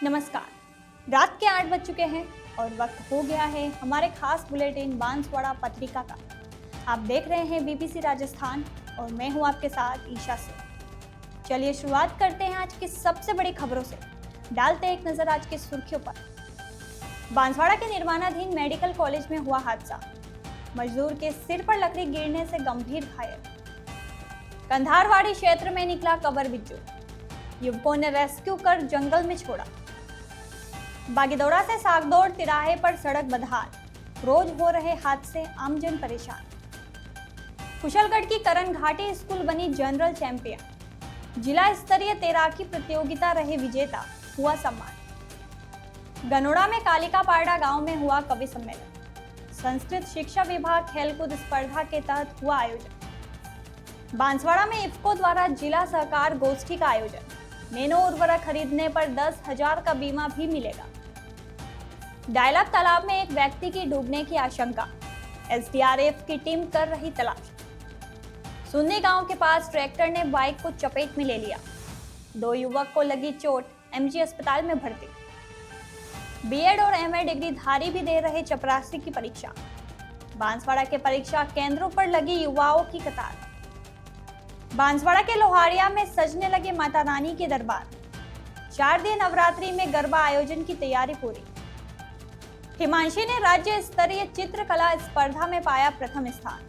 नमस्कार। रात के 8 बज चुके हैं और वक्त हो गया है हमारे खास बुलेटिन बांसवाड़ा पत्रिका का। आप देख रहे हैं बीबीसी राजस्थान और मैं हूं आपके साथ ईशा से। चलिए शुरुआत करते हैं आज की सबसे बड़ी खबरों से। डालते हैं एक नजर आज की सुर्खियों पर। बांसवाड़ा के निर्माणाधीन मेडिकल कॉलेज में हुआ हादसा, मजदूर के सिर पर लकड़ी गिरने से गंभीर घायल। कंधारवाड़ी क्षेत्र में निकला कबर बिज्जू, युवकों ने रेस्क्यू कर जंगल में छोड़ा। बागीदौड़ा से सागदौड़ तिराहे पर सड़क बदहाल, रोज हो रहे हादसे, आमजन परेशान। कुशलगढ़ की करण घाटी स्कूल बनी जनरल चैंपियन, जिला स्तरीय तैराकी प्रतियोगिता रहे विजेता, हुआ सम्मान। गनोड़ा में कालिका पारडा गांव में हुआ कवि सम्मेलन, संस्कृत शिक्षा विभाग खेलकूद स्पर्धा के तहत हुआ आयोजन। बांसवाड़ा में इफ्को द्वारा जिला सहकार गोष्ठी का आयोजन, नैनो उर्वरक खरीदने पर 10,000 का बीमा भी मिलेगा। डायलॉग तालाब में एक व्यक्ति की डूबने की आशंका, एसडीआरएफ की टीम कर रही तलाश। सुन्नी गांव के पास ट्रैक्टर ने बाइक को चपेट में ले लिया, 2 युवक को लगी चोट, एमजी अस्पताल में भर्ती। बीएड और एमए डिग्री धारी भी दे रहे चपरासी की परीक्षा, बांसवाड़ा के परीक्षा केंद्रों पर लगी युवाओं की कतार। बांसवाड़ा के लोहारिया में सजने लगे माता रानी के दरबार, 4 दिन नवरात्रि में गरबा आयोजन की तैयारी पूरी। हिमांशी ने राज्य स्तरीय चित्रकला स्पर्धा में पाया प्रथम स्थान,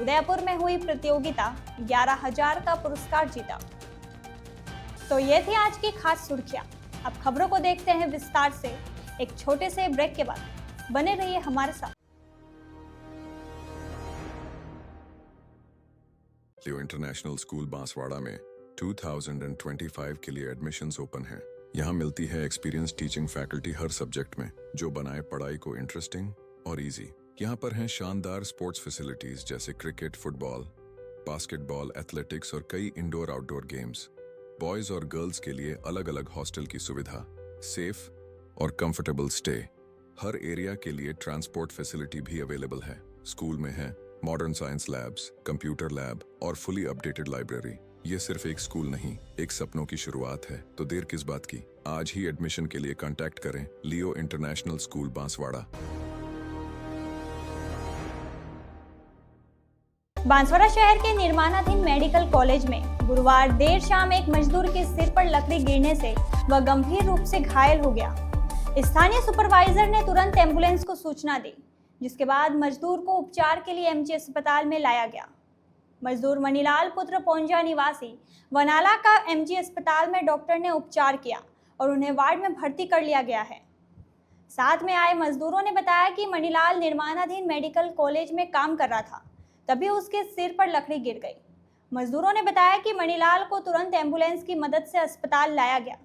उदयपुर में हुई प्रतियोगिता 11,000 का पुरस्कार जीता। तो ये थी आज की खास सुर्खियां। अब खबरों को देखते हैं विस्तार से एक छोटे से ब्रेक के बाद। बने रहिए हमारे साथ। लियो इंटरनेशनल स्कूल बांसवाड़ा में 2025 के लिए एडमिशन्स ओपन हैं। यहाँ मिलती है एक्सपीरियंस टीचिंग फैकल्टी हर सब्जेक्ट में, जो बनाए पढ़ाई को इंटरेस्टिंग और इजी। यहाँ पर हैं शानदार स्पोर्ट्स फैसिलिटीज जैसे क्रिकेट, फुटबॉल, बास्केटबॉल, एथलेटिक्स और कई इंडोर आउटडोर गेम्स। बॉयज और गर्ल्स के लिए अलग अलग हॉस्टल की सुविधा, सेफ और कंफर्टेबल स्टे। हर एरिया के लिए ट्रांसपोर्ट फैसिलिटी भी अवेलेबल है। स्कूल में है modern science labs, computer lab और फुली अपडेटेड लाइब्रेरी। ये सिर्फ एक स्कूल नहीं, एक सपनों की शुरुआत है। तो देर किस बात की, आज ही एडमिशन के लिए कांटेक्ट करें लियो इंटरनेशनल स्कूल बांसवाड़ा। बांसवाड़ा शहर के निर्माणाधीन मेडिकल कॉलेज में गुरुवार देर शाम एक मजदूर के सिर पर लकड़ी गिरने से वह गंभीर रूप से घायल हो गया। स्थानीय सुपरवाइजर ने तुरंत एम्बुलेंस को सूचना दी, जिसके बाद मजदूर को उपचार के लिए एमजी अस्पताल में लाया गया। मजदूर मनीलाल पुत्र पोंजा निवासी वनाला का एमजी अस्पताल में डॉक्टर ने उपचार किया और उन्हें वार्ड में भर्ती कर लिया गया है। साथ में आए मजदूरों ने बताया कि मनीलाल निर्माणाधीन मेडिकल कॉलेज में काम कर रहा था, तभी उसके सिर पर लकड़ी गिर गई। मजदूरों ने बताया कि मनीलाल को तुरंत एम्बुलेंस की मदद से अस्पताल लाया गया,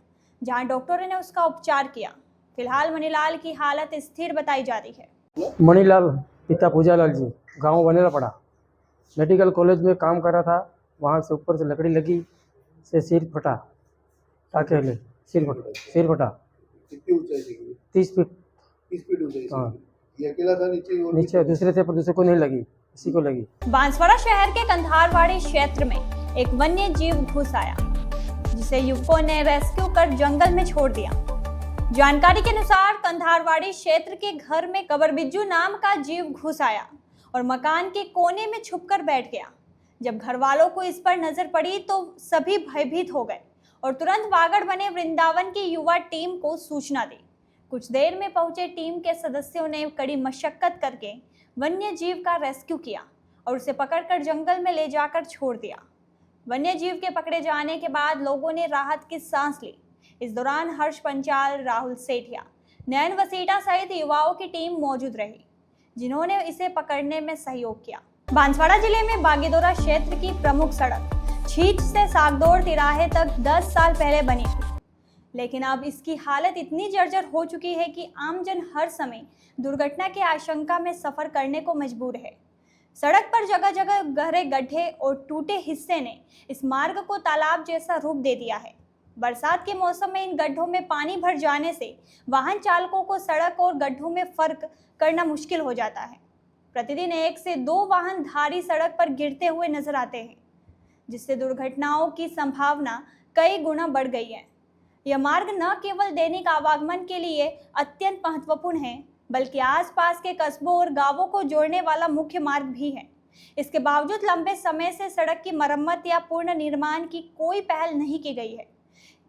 जहां डॉक्टरों ने उसका उपचार किया। फिलहाल मनीलाल की हालत स्थिर बताई जा रही है। मणिलाल पिता पूजालाल जी, गांव बनेला पड़ा, मेडिकल कॉलेज में काम कर रहा था। वहाँ से ऊपर से लकड़ी लगी से सिर फटा, अकेले सिर फटा। कितनी ऊंचाई थी? 30 फीट। 30 फीट ऊंचाई हाँ। थी। ये अकेला था नीचे? और नीचे दूसरे थे पर दूसरे को नहीं लगी, इसी को लगी। बांसवाड़ा शहर के कंधारवाड़ी क्षेत्र में एक वन्य जीव घुस आया, जिसे युवकों ने रेस्क्यू कर जंगल में छोड़ दिया। जानकारी के अनुसार कंधारवाड़ी क्षेत्र के घर में कबरबिज्जू नाम का जीव घुस आया और मकान के कोने में छुपकर बैठ गया। जब घर वालों को इस पर नजर पड़ी तो सभी भयभीत हो गए और तुरंत वागड़ बने वृंदावन की युवा टीम को सूचना दी। कुछ देर में पहुंचे टीम के सदस्यों ने कड़ी मशक्कत करके वन्य जीव का रेस्क्यू किया और उसे पकड़कर जंगल में ले जाकर छोड़ दिया। वन्य जीव के पकड़े जाने के बाद लोगों ने राहत की सांस ली। इस दौरान हर्ष पंचाल, राहुल सेठिया, नयन वसीटा सहित युवाओं की टीम मौजूद रही, जिन्होंने इसे पकड़ने में सहयोग किया। बांसवाड़ा जिले में बागीदौरा क्षेत्र की प्रमुख सड़क छींच से सागदौड़ तिराहे तक 10 साल पहले बनी थी, लेकिन अब इसकी हालत इतनी जर्जर हो चुकी है कि आमजन हर समय दुर्घटना की आशंका में सफर करने को मजबूर है। सड़क पर जगह जगह गहरे गड्ढे और टूटे हिस्से ने इस मार्ग को तालाब जैसा रूप दे दिया है। बरसात के मौसम में इन गड्ढों में पानी भर जाने से वाहन चालकों को सड़क और गड्ढों में फर्क करना मुश्किल हो जाता है। प्रतिदिन 1 से 2 वाहन धारी सड़क पर गिरते हुए नजर आते हैं, जिससे दुर्घटनाओं की संभावना कई गुना बढ़ गई है। यह मार्ग न केवल दैनिक आवागमन के लिए अत्यंत महत्वपूर्ण है, बल्कि आसपास के कस्बों और गांवों को जोड़ने वाला मुख्य मार्ग भी है। इसके बावजूद लंबे समय से सड़क की मरम्मत या पूर्ण निर्माण की कोई पहल नहीं की गई है।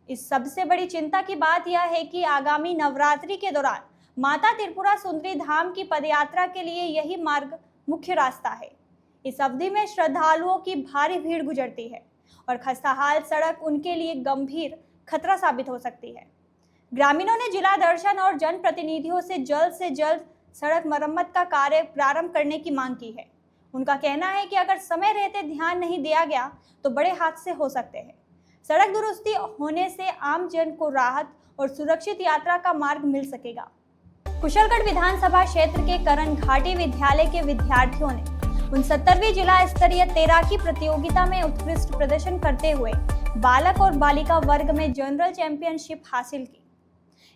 इस सबसे बड़ी चिंता की बात यह है कि आगामी नवरात्रि के दौरान माता त्रिपुरा सुंदरी धाम की पदयात्रा के लिए यही मार्ग मुख्य रास्ता है। इस अवधि में श्रद्धालुओं की भारी भीड़ गुजरती है और खस्ताहाल सड़क उनके लिए गंभीर खतरा साबित हो सकती है। ग्रामीणों ने जिला दर्शन और जनप्रतिनिधियों से जल्द सड़क मरम्मत का कार्य प्रारंभ करने की मांग की है। उनका कहना है कि अगर समय रहते ध्यान नहीं दिया गया तो बड़े हादसे हो सकते हैं। सड़क दुरुस्ती होने से आम जन को राहत और सुरक्षित यात्रा का मार्ग मिल सकेगा। कुशलगढ़ विधानसभा क्षेत्र के करण घाटी विद्यालय के विद्यार्थियों ने 69वीं जिला स्तरीय तैराकी प्रतियोगिता में उत्कृष्ट प्रदर्शन करते हुए बालक और बालिका वर्ग में जनरल चैंपियनशिप हासिल की।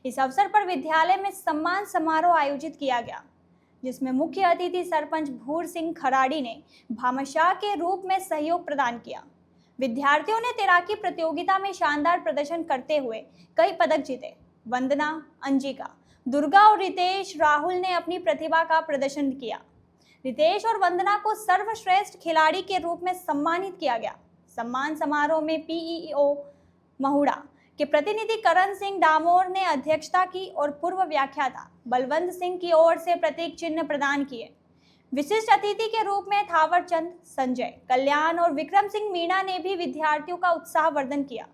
इस अवसर पर विद्यालय में सम्मान समारोह आयोजित किया गया, जिसमें मुख्य अतिथि सरपंच भूर सिंह खराड़ी ने भामाशाह के रूप में सहयोग प्रदान किया। विद्यार्थियों ने तैराकी प्रतियोगिता में शानदार प्रदर्शन करते हुए कई पदक जीते। वंदना, अंजिका, दुर्गा और रितेश राहुल ने अपनी प्रतिभा का प्रदर्शन किया। रितेश और वंदना को सर्वश्रेष्ठ खिलाड़ी के रूप में सम्मानित किया गया। सम्मान समारोह में पीईओ महुड़ा के प्रतिनिधि करण सिंह डामोर ने अध्यक्षता की और पूर्व व्याख्याता बलवंत सिंह की ओर से प्रतीक चिन्ह प्रदान किए। विशिष्ट अतिथि के रूप में थावरचंद, संजय, कल्याण और विक्रम सिंह मीणा ने भी विद्यार्थियों का उत्साहवर्धन किया।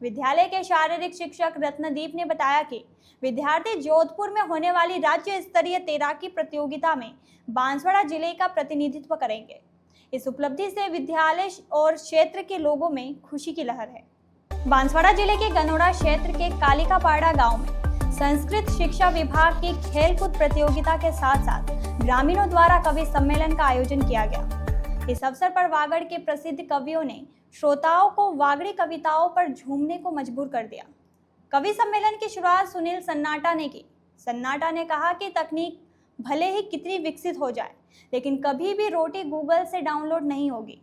विद्यालय के शारीरिक शिक्षक रत्नदीप ने बताया कि विद्यार्थी जोधपुर में होने वाली राज्य स्तरीय तैराकी प्रतियोगिता में बांसवाड़ा जिले का प्रतिनिधित्व करेंगे। इस उपलब्धि से विद्यालय और क्षेत्र के लोगों में खुशी की लहर है। बांसवाड़ा जिले के गनोड़ा क्षेत्र के कालिकापाड़ा गांव में संस्कृत शिक्षा विभाग की खेलकूद प्रतियोगिता के साथ साथ ग्रामीणों द्वारा कवि सम्मेलन का आयोजन किया गया। इस अवसर पर वागड़ के प्रसिद्ध कवियों ने श्रोताओं को वागड़ी कविताओं पर झूमने को मजबूर कर दिया। कवि सम्मेलन की शुरुआत सुनील सन्नाटा ने की। सन्नाटा ने कहा कि तकनीक भले ही कितनी विकसित हो जाए, लेकिन कभी भी रोटी गूगल से डाउनलोड नहीं होगी।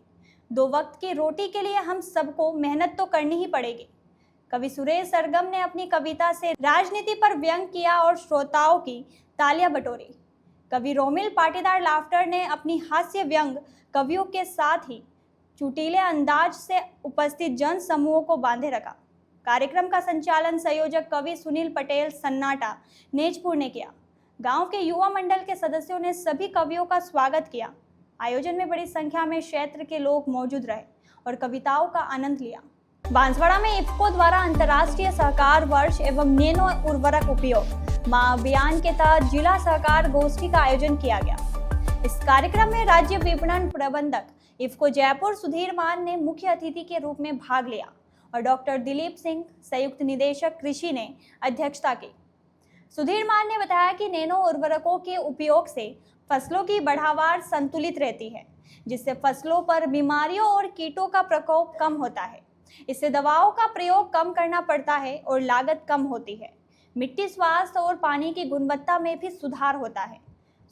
2 वक्त की रोटी के लिए हम सबको मेहनत तो करनी ही पड़ेगी। कवि सुरेश सरगम ने अपनी कविता से राजनीति पर व्यंग किया और श्रोताओं की तालियां बटोरी। कवि रोमिल पाटीदार लाफ्टर ने अपनी हास्य व्यंग कवियों के साथ ही चुटीले अंदाज से उपस्थित जन समूहों को बांधे रखा। कार्यक्रम का संचालन संयोजक कवि सुनील पटेल सन्नाटा नेजपुर ने किया। गांव के युवा मंडल के सदस्यों ने सभी कवियों का स्वागत किया। आयोजन में बड़ी संख्या में क्षेत्र के लोग मौजूद रहे और कविताओं का आनंद लिया। बांसवाड़ा में इफ्को द्वारा अंतर्राष्ट्रीय सहकार वर्ष एवं नैनो उर्वरक उपयोग माह अभियान के तहत जिला सहकार गोष्ठी का आयोजन किया गया। इस कार्यक्रम में राज्य विपणन प्रबंधक इफ्को जयपुर सुधीर मान ने मुख्य अतिथि के रूप में भाग लिया और डॉक्टर दिलीप सिंह संयुक्त निदेशक कृषि ने अध्यक्षता की। सुधीर मान ने बताया कि नैनो उर्वरकों के उपयोग से फसलों की पैदावार संतुलित रहती है, जिससे फसलों पर बीमारियों और कीटों का प्रकोप कम होता है। इससे दवाओं का प्रयोग कम करना पड़ता है और लागत कम होती है। मिट्टी स्वास्थ्य और पानी की गुणवत्ता में भी सुधार होता है।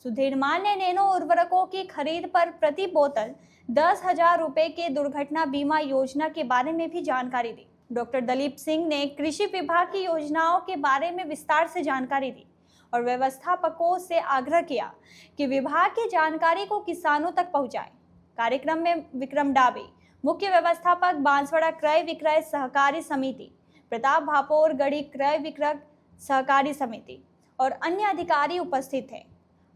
सुधीर मान ने नैनो उर्वरकों की खरीद पर प्रति बोतल 10,000 रुपए के दुर्घटना बीमा योजना के बारे में भी जानकारी दी। डॉक्टर दिलीप सिंह ने कृषि विभाग की योजनाओं के बारे में विस्तार से जानकारी दी और व्यवस्थापकों से आग्रह किया कि विभाग की जानकारी को किसानों तक पहुंचाएं। कार्यक्रम में विक्रम डाबे, मुख्य व्यवस्थापक बांसवाड़ा क्रय विक्रय सहकारी समिति, प्रताप भापोर गढ़ी क्रय विक्रय सहकारी समिति और अन्य अधिकारी उपस्थित थे।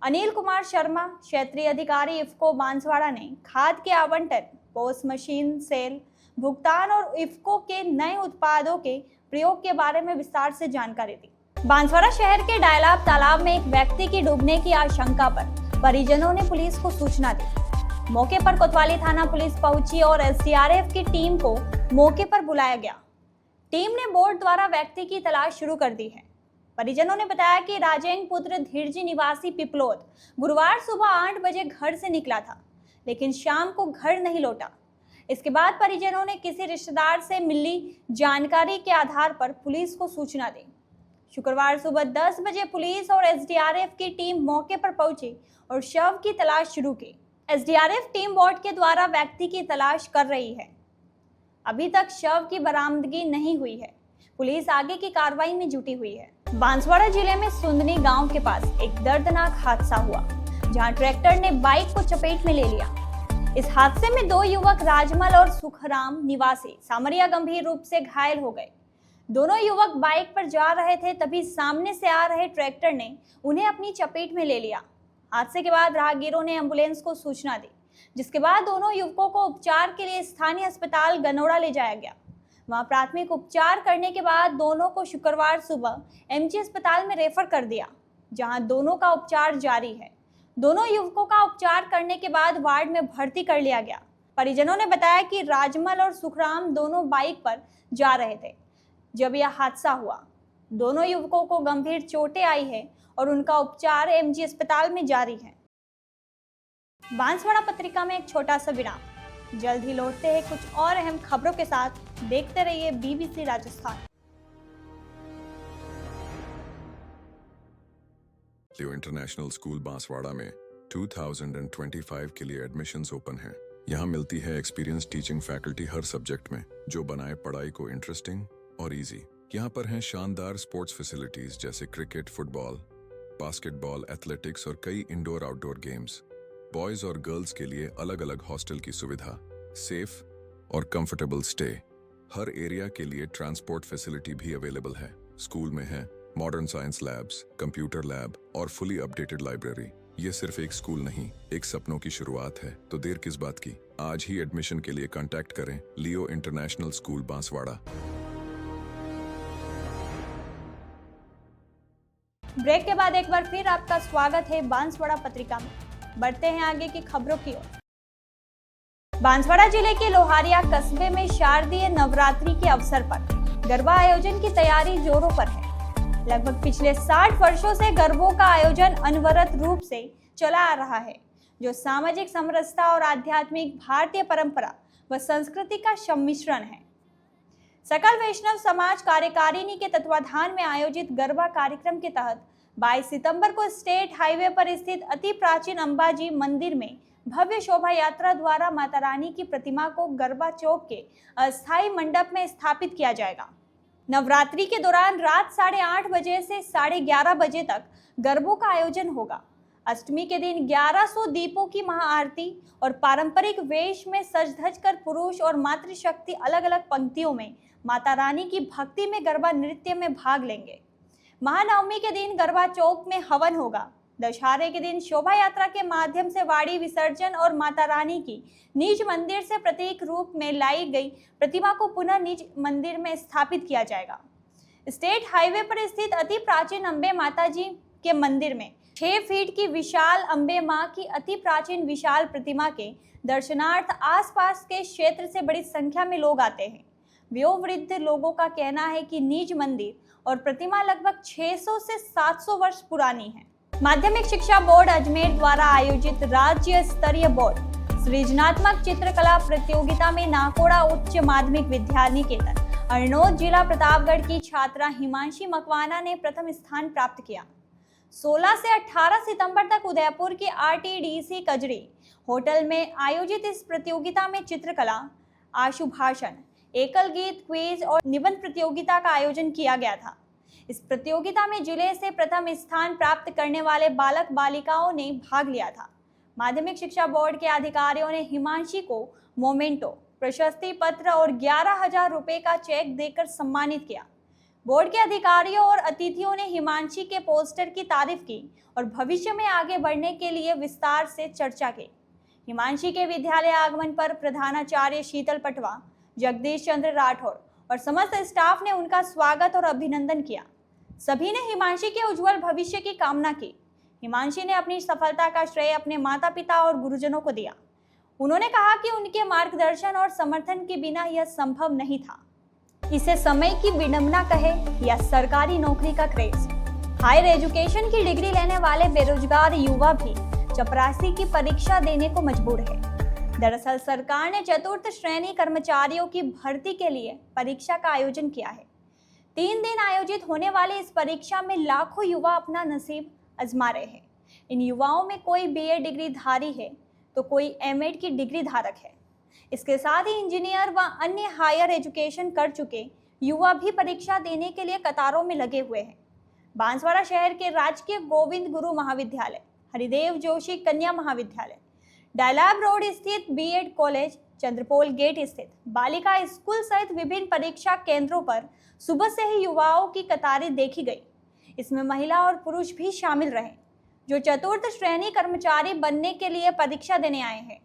अनिल कुमार शर्मा, क्षेत्रीय अधिकारी इफ्को बांसवाड़ा ने खाद के आवंटन, पोस्ट मशीन सेल, भुगतान और इफ्को के नए उत्पादों के प्रयोग के बारे में विस्तार से जानकारी दी। बांसवाड़ा शहर के डायलाब तालाब में एक व्यक्ति की डूबने की आशंका पर परिजनों ने पुलिस को सूचना दी। मौके पर कोतवाली थाना पुलिस पहुंची और एसडीआरएफ की टीम को मौके पर बुलाया गया। टीम ने बोट द्वारा व्यक्ति की तलाश शुरू कर दी है। परिजनों ने बताया कि राजेंद्र पुत्र धीरजी निवासी पिपलोद गुरुवार सुबह 8 बजे घर से निकला था, लेकिन शाम को घर नहीं लौटा। इसके बाद परिजनों ने किसी रिश्तेदार से मिली जानकारी के आधार पर पुलिस को सूचना दी। शुक्रवार सुबह 10 बजे पुलिस और एसडीआरएफ की टीम मौके पर पहुंची और शव की तलाश शुरू की। एसडीआरएफ टीम बोट के द्वारा व्यक्ति की तलाश कर रही है। अभी तक शव की बरामदगी नहीं हुई है। पुलिस आगे की कार्रवाई में जुटी हुई है। बांसवाड़ा जिले में सुंदनी गांव के पास एक दर्दनाक हादसा हुआ, जहां ट्रैक्टर ने बाइक को चपेट में ले लिया। इस हादसे में 2 युवक राजमल और सुखराम निवासी सामरिया गंभीर रूप से घायल हो गए। दोनों युवक बाइक पर जा रहे थे, तभी सामने से आ रहे ट्रैक्टर ने उन्हें अपनी चपेट में ले लिया। हादसे के बाद राहगीरों ने एम्बुलेंस को सूचना दी, जिसके बाद दोनों युवकों को उपचार के लिए स्थानीय अस्पताल गनोड़ा ले जाया गया। वहां प्राथमिक उपचार करने के बाद दोनों को शुक्रवार सुबह एमजी अस्पताल में रेफर कर दिया, जहां दोनों का उपचार जारी है। दोनों युवकों का उपचार करने के बाद वार्ड में भर्ती कर लिया गया। परिजनों ने बताया कि राजमल और सुखराम दोनों बाइक पर जा रहे थे जब यह हादसा हुआ। दोनों युवकों को गंभीर चोटें आई है और उनका उपचार एमजी अस्पताल में जारी है। बांसवाड़ा पत्रिका में एक छोटा सा विराम। जल्द ही लौटते हैं कुछ और अहम खबरों के साथ। देखते रहिए बीबीसी राजस्थान। लियो इंटरनेशनल स्कूल बांसवाड़ा में 2025 के लिए एडमिशन्स ओपन हैं। यहाँ मिलती है एक्सपीरियंस टीचिंग फैकल्टी हर सब्जेक्ट में, जो बनाए पढ़ाई को इंटरेस्टिंग और इजी। यहाँ पर हैं शानदार स्पोर्ट्स फैसिलिटीज जैसे क्रिकेट, फुटबॉल, बास्केटबॉल, एथलेटिक्स और कई इंडोर आउटडोर गेम्स। बॉयज और गर्ल्स के लिए अलग अलग हॉस्टल की सुविधा, सेफ और कंफर्टेबल स्टे। हर एरिया के लिए ट्रांसपोर्ट फैसिलिटी भी अवेलेबल है। स्कूल में है modern science labs, computer lab और फुली अपडेटेड लाइब्रेरी। ये सिर्फ एक स्कूल नहीं, एक सपनों की शुरुआत है। तो देर किस बात की, आज ही एडमिशन के लिए कांटेक्ट करें लियो इंटरनेशनल स्कूल बांसवाड़ा। ब्रेक के बाद एक बार फिर आपका स्वागत है बांसवाड़ा पत्रिका में। बढ़ते हैं आगे की खबरों की ओर। बांसवाड़ा जिले के लोहारिया कस्बे में शारदीय नवरात्रि के अवसर पर गरबा आयोजन की तैयारी जोरों पर है। लगभग पिछले 60 वर्षों से गरबों का आयोजन अनवरत रूप से चला आ रहा है, जो सामाजिक समरसता और आध्यात्मिक भारतीय परंपरा व संस्कृति का सम्मिश्रण है। सकल वैष्णव समाज कार्यकारिणी के तत्वाधान में आयोजित गरबा कार्यक्रम के तहत 22 सितंबर को स्टेट हाईवे पर स्थित अति प्राचीन अंबाजी मंदिर में भव्य शोभा यात्रा द्वारा माता रानी की प्रतिमा को गरबा चौक के अस्थायी मंडप में स्थापित किया जाएगा। नवरात्रि के दौरान रात 8:30 बजे से 11:30 बजे तक गरबों का आयोजन होगा। अष्टमी के दिन 1100 दीपों की महाआरती और पारंपरिक वेश में सज धज कर पुरुष और मातृशक्ति अलग अलग पंक्तियों में माता रानी की भक्ति में गरबा नृत्य में भाग लेंगे। महानवमी के दिन गरबा चौक में हवन होगा। दशहरे के दिन शोभा यात्रा के माध्यम से वाड़ी विसर्जन और माता रानी की निज मंदिर से प्रतीक रूप में लाई गई प्रतिमा को पुनः निज मंदिर में स्थापित किया जाएगा। स्टेट हाईवे पर स्थित अति प्राचीन अम्बे माता जी के मंदिर में 6 फीट की विशाल अम्बे मां की अति प्राचीन विशाल प्रतिमा के दर्शनार्थ आसपास के क्षेत्र से बड़ी संख्या में लोग आते हैं। वयोवृद्ध लोगों का कहना है कि निज मंदिर और प्रतिमा लगभग 600 से 700 वर्ष पुरानी है। माध्यमिक शिक्षा बोर्ड अजमेर द्वारा आयोजित राज्य स्तरीय बोर्ड सृजनात्मक चित्रकला प्रतियोगिता में नाकोड़ा उच्च माध्यमिक विद्या निकेतन अरनोद जिला प्रतापगढ़ की छात्रा हिमांशी मकवाना ने प्रथम स्थान प्राप्त किया। 16 से 18 सितंबर तक उदयपुर के RTDC कजरी होटल में आयोजित इस प्रतियोगिता में चित्रकला, आशु भाषण, एकल गीत, क्विज और निबंध प्रतियोगिता का आयोजन किया गया था। इस प्रतियोगिता में जिले से प्रथम स्थान प्राप्त करने वाले बालक बालिकाओं ने भाग लिया था। माध्यमिक शिक्षा बोर्ड के अधिकारियों ने हिमांशी को मोमेंटो, प्रशस्ति पत्र और 11,000 रुपए का चेक देकर सम्मानित किया। बोर्ड के अधिकारियों और अतिथियों ने हिमांशी के पोस्टर की तारीफ की और भविष्य में आगे बढ़ने के लिए विस्तार से चर्चा की। हिमांशी के विद्यालय आगमन पर प्रधानाचार्य शीतल पटवा, जगदीश चंद्र राठौर और समस्त स्टाफ ने उनका स्वागत और अभिनंदन किया। सभी ने हिमांशी के उज्जवल भविष्य की कामना की। हिमांशी ने अपनी सफलता का श्रेय अपने माता पिता और गुरुजनों को दिया। उन्होंने कहा कि उनके मार्गदर्शन और समर्थन के बिना यह संभव नहीं था। इसे समय की विडंबना कहे या सरकारी नौकरी का क्रेज। हायर एजुकेशन की डिग्री लेने वाले बेरोजगार युवा भी चपरासी की परीक्षा देने को मजबूर है। दरअसल सरकार ने चतुर्थ श्रेणी कर्मचारियों की भर्ती के लिए परीक्षा का आयोजन किया है। 3 दिन आयोजित होने वाली इस परीक्षा में लाखों युवा अपना नसीब आजमा रहे हैं। इन युवाओं में कोई BA डिग्री धारी है तो कोई MAd की डिग्री धारक है। इसके साथ ही इंजीनियर व अन्य हायर एजुकेशन कर चुके युवा भी परीक्षा देने के लिए कतारों में लगे हुए हैं। बांसवाड़ा शहर के राजकीय गोविंद गुरु महाविद्यालय, हरिदेव जोशी कन्या महाविद्यालय, डायलाब रोड स्थित बीएड कॉलेज, चंद्रपोल गेट स्थित बालिका स्कूल सहित विभिन्न परीक्षा केंद्रों पर सुबह से ही युवाओं की कतारें देखी गई। इसमें महिला और पुरुष भी शामिल रहे जो चतुर्थ श्रेणी कर्मचारी बनने के लिए परीक्षा देने आए हैं।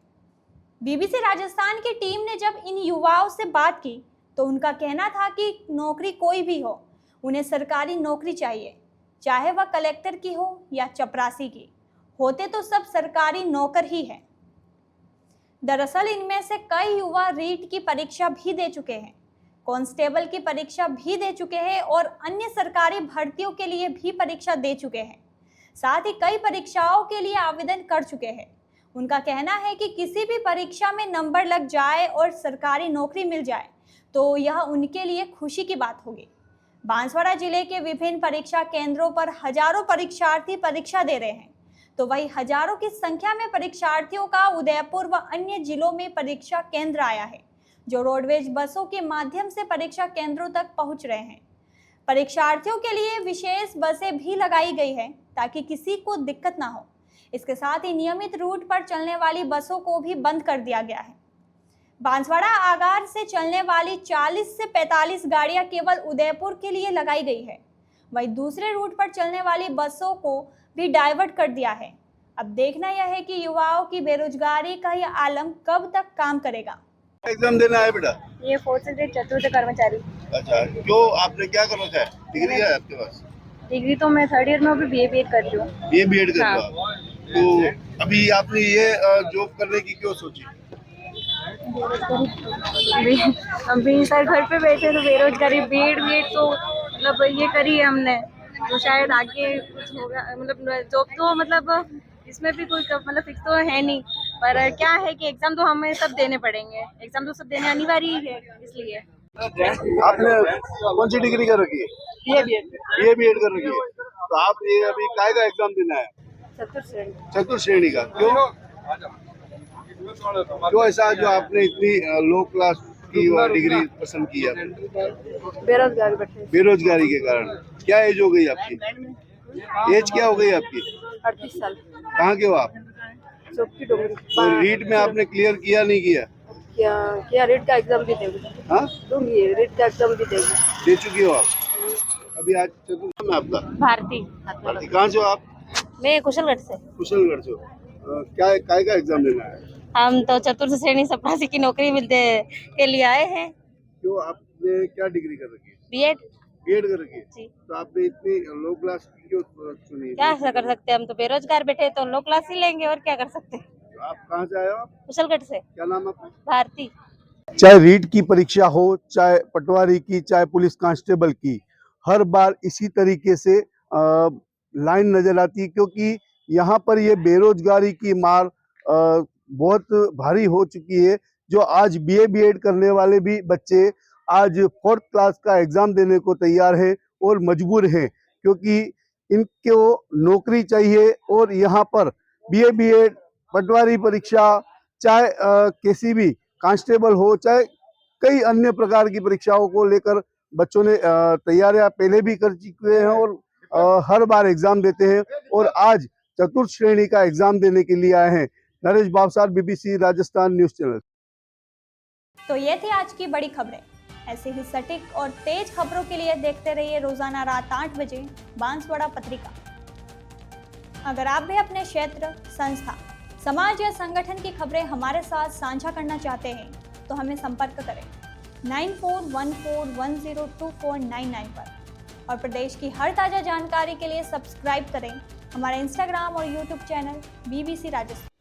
बीबीसी राजस्थान की टीम ने जब इन युवाओं से बात की तो उनका कहना था कि नौकरी कोई भी हो, उन्हें सरकारी नौकरी चाहिए, चाहे वह कलेक्टर की हो या चपरासी की, होते तो सब सरकारी नौकर ही हैं। दरअसल इनमें से कई युवा रीट की परीक्षा भी दे चुके हैं, कांस्टेबल की परीक्षा भी दे चुके हैं और अन्य सरकारी भर्तियों के लिए भी परीक्षा दे चुके हैं। साथ ही कई परीक्षाओं के लिए आवेदन कर चुके हैं। उनका कहना है कि किसी भी परीक्षा में नंबर लग जाए और सरकारी नौकरी मिल जाए तो यह उनके लिए खुशी की बात होगी। बांसवाड़ा जिले के विभिन्न परीक्षा केंद्रों पर हजारों परीक्षार्थी परीक्षा दे रहे हैं, तो वही हजारों की संख्या में परीक्षार्थियों का उदयपुर व अन्य जिलों में परीक्षा केंद्र आया है, जो रोडवेज बसों के माध्यम से परीक्षा केंद्रों तक पहुंच रहे हैं। परीक्षार्थियों के लिए विशेष बसें भी लगाई गई है ताकि किसी को दिक्कत ना हो। इसके साथ ही नियमित रूट पर चलने वाली बसों को भी बंद कर दिया गया है। बांसवाड़ा आगार से चलने वाली 40 से 45 गाड़ियां केवल उदयपुर के लिए लगाई गई है। वहीं दूसरे रूट पर चलने वाली बसों को भी डाइवर्ट कर दिया है। अब देखना यह है कि युवाओं की बेरोजगारी का यह आलम कब तक काम करेगा। एग्जाम देना है बेटा? ये 4th ग्रेड चतुर्थ कर्मचारी। अच्छा, क्यों आपने क्या कर रखा है? डिग्री है आपके पास? डिग्री तो मैं 3rd ईयर में अभी बीए कर रही हूँ। ये बीएड कर रहा है। तो अभी आपने ये जॉब करने की क्यों सोची? अभी सर घर पे बैठे तो बेरोजगारी, बीएड तो मतलब ये करी है हमने, तो शायद आगे कुछ होगा। मतलब जॉब तो मतलब इसमें भी कोई मतलब फिक्स तो है नहीं, पर क्या है कि एग्जाम तो हमें सब देने पड़ेंगे। एग्जाम तो सब देने अनिवार्य ही है, इसलिए। आपने कौन सी डिग्री कर रखी है? ये बीएड कर रखी है। तो आप ये अभी काय का एग्जाम देना है? चतुर्थ श्रेणी का। क्यों ऐसा जो आपने इतनी लो क्लास की डिग्री पसंद की है? बेरोजगारी के कारण। क्या एज हो गई आपकी? एज क्या हो गई आपकी? 38 साल। कहाँ के हो आप? तो रीट में आपने क्लियर किया नहीं किया? क्या रीट का एग्जाम भी देंगे? हाँ, दूंगी, रीट का एग्जाम भी देंगे। दे चुकी हो आप? अभी आज चतुर्थ में आपका? भारती। कहाँ से हो आप? मैं कुशलगढ़ से। कुशलगढ़ से हो। क्या काय का एग्जाम देना है? हम तो चतुर्थ श्रेणी चपरासी की नौकरी मिलने के लिए आए हैं। क्यों, आपने क्या डिग्री कर रखी है? बीएड कर रखी है। जी। तो आपने इतनी लो क्लास क्यों चुनी? क्या कर सकते हैं, हम तो बेरोजगार बैठे तो लो क्लास ही लेंगे, और क्या कर सकते हैं। तो आप कहाँ से आए हो? आप कुशलगढ़ से। क्या नाम आपका? भारती। चाहे रीट की परीक्षा हो, चाहे पटवारी की, चाहे पुलिस कांस्टेबल की, हर बार इसी तरीके से लाइन नजर आती है, क्योंकि यहाँ पर ये बेरोजगारी की मार बहुत भारी हो चुकी है। जो आज बीएड करने वाले भी बच्चे आज 4th क्लास का एग्जाम देने को तैयार हैं और मजबूर हैं, क्योंकि इनको नौकरी चाहिए। और यहाँ पर बीएड, पटवारी परीक्षा, चाहे किसी भी कांस्टेबल हो, चाहे कई अन्य प्रकार की परीक्षाओं को लेकर बच्चों ने तैयारियां पहले भी कर चुके हैं और हर बार एग्जाम देते हैं, और आज चतुर्थ श्रेणी का एग्जाम देने के लिए आए हैं। Naresh Bavsar, BBC Rajasthan news channel. तो ये थी आज की बड़ी खबरें। ऐसे ही सटीक और तेज खबरों के लिए देखते रहिए रोजाना रात 8 बजे बांसवाड़ा पत्रिका। अगर आप भी अपने क्षेत्र, संस्था, समाज या संगठन की खबरें हमारे साथ साझा करना चाहते हैं तो हमें संपर्क करें 9414102499 पर। और प्रदेश की हर ताज़ा जानकारी के लिए सब्सक्राइब करें हमारे इंस्टाग्राम और यूट्यूब चैनल बीबीसी राजस्थान।